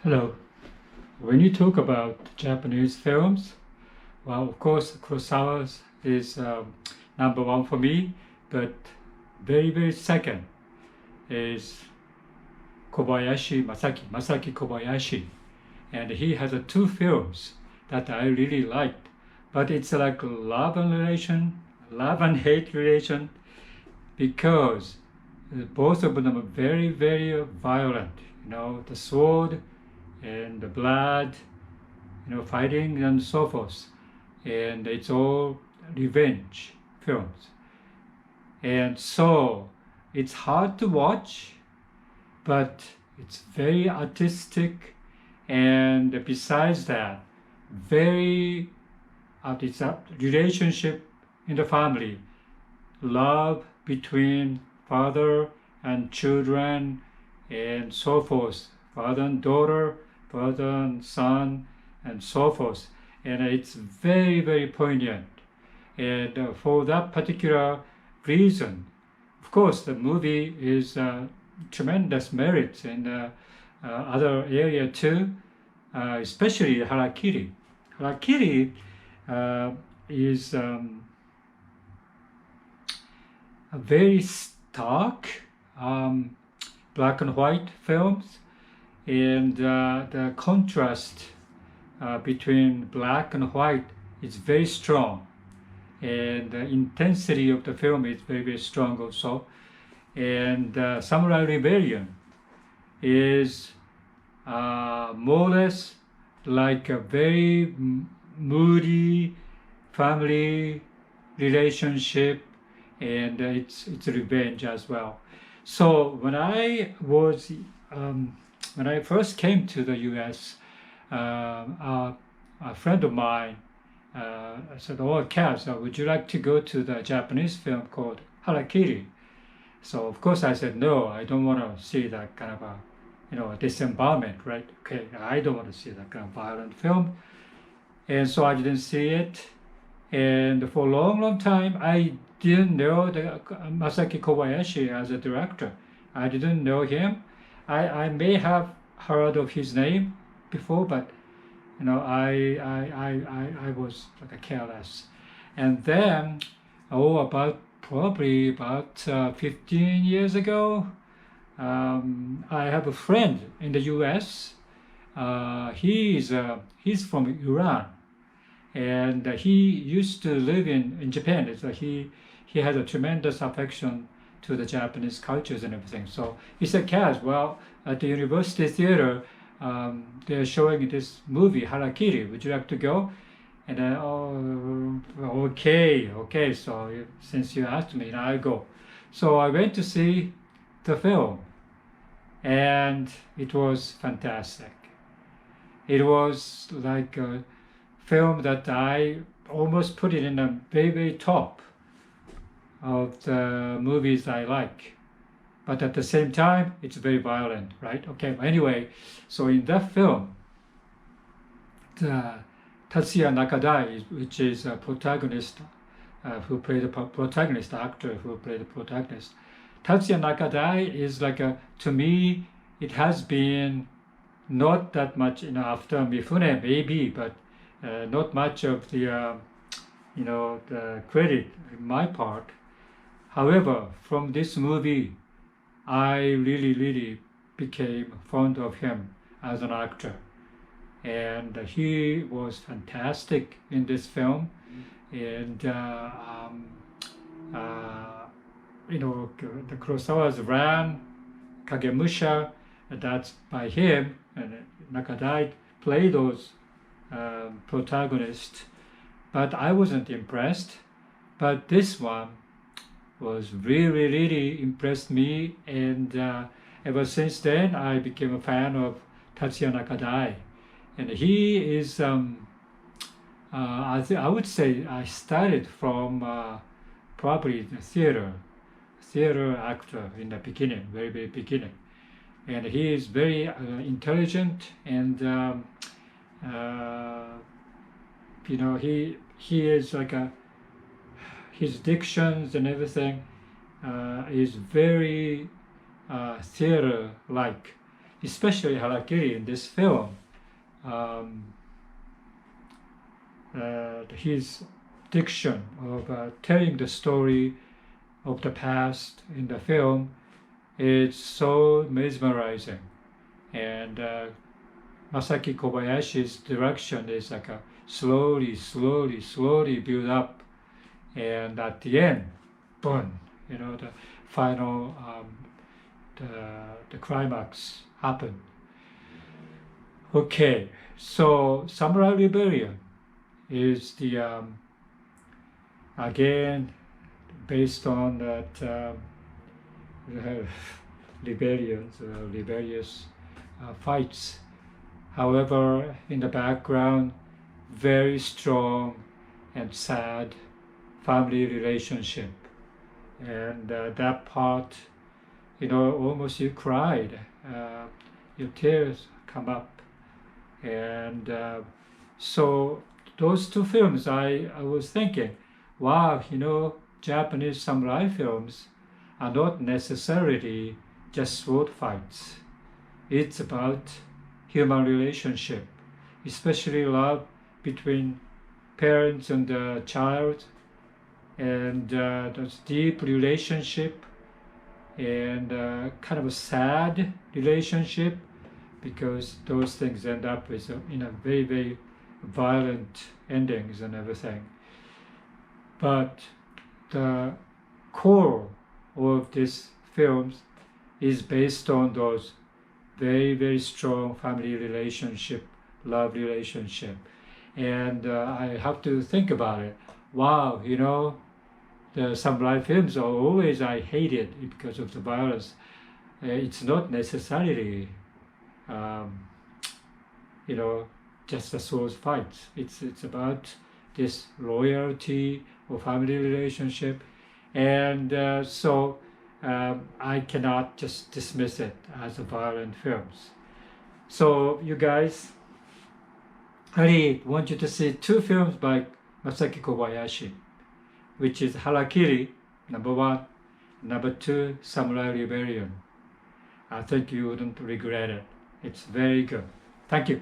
Hello. When you talk about Japanese films, well, of course, Kurosawa's is number one for me, but very second is Masaki Kobayashi, and he has two films that I really liked, but it's like love and hate relation, because both of them are very violent. The sword and the blood, fighting and so forth. And it's all revenge films. And so it's hard to watch, but it's very artistic. And besides that, very it's a relationship in the family, love between father and children, and so forth, father and daughter, father and son, and so forth. And it's very poignant. And for that particular reason, of course, the movie is tremendous merits in other area too, especially Harakiri. Harakiri is a very stark black and white films, and the contrast between black and white is very strong, and the intensity of the film is very strong also. And Samurai Rebellion is more or less like a very moody family relationship, and it's revenge as well. So when I first came to the U.S., a friend of mine said, "Oh, Kaz, would you like to go to the Japanese film called Harakiri?" So of course I said, "No, I don't want to see that kind of a disembowelment, right? Okay, I don't want to see that kind of violent film." And so I didn't see it. And for a long time, I didn't know Masaki Kobayashi as a director. I didn't know him. I may have heard of his name before, but I was like a careless. And then, probably about 15 years ago, I have a friend in the U.S. He's from Iran, and he used to live in Japan. So he had a tremendous affection to the Japanese cultures and everything. So he said, "Kaz, well, at the University Theater, they're showing this movie Harakiri. Would you like to go?" And then, "Oh, okay. So since you asked me, I'll go." So I went to see the film, and it was fantastic. It was like a film that I almost put it in a very top of the movies I like. But at the same time, it's very violent, right? Okay, anyway, so in that film, Tatsuya Nakadai, which is a protagonist, who played the protagonist, actor who played the protagonist. Tatsuya Nakadai is to me, it has been not that much, after Mifune maybe, but not much of the, the credit in my part. However, from this movie, I really became fond of him as an actor. And he was fantastic in this film. And, the Kurosawa's Ran, Kagemusha, that's by him, and Nakadai played those protagonists. But I wasn't impressed. But this one was really impressed me, and ever since then I became a fan of Tatsuya Nakadai. And he is, I would say I started from probably the theater actor in the beginning, very beginning. And he is very intelligent, and he is his dictions and everything is very theater-like. especially Harakiri in this film, his diction of telling the story of the past in the film is so mesmerizing, and Masaki Kobayashi's direction is like a slowly build up, and at the end, boom, the final, the climax happened. Okay, so Samurai Rebellion is the again based on that rebellious fights. However, in the background, very strong and sad family relationship, and that part, almost you cried, your tears come up, and so those two films, I was thinking, wow, Japanese samurai films are not necessarily just sword fights. It's about human relationship, especially love between parents and the child, and those deep relationship, and kind of a sad relationship, because those things end up with very, very violent endings and everything. But the core of these films is based on those very, very strong family relationship, love relationship. And I have to think about it. Wow, the samurai films are always, I hated because of the violence. It's not necessarily, just a sword fight. It's about this loyalty or family relationship, and so I cannot just dismiss it as a violent films. So you guys, I want you to see two films by Masaki Kobayashi, which is Harakiri, number 1, number 2, Samurai Rebellion. I think you wouldn't regret it. It's very good. Thank you.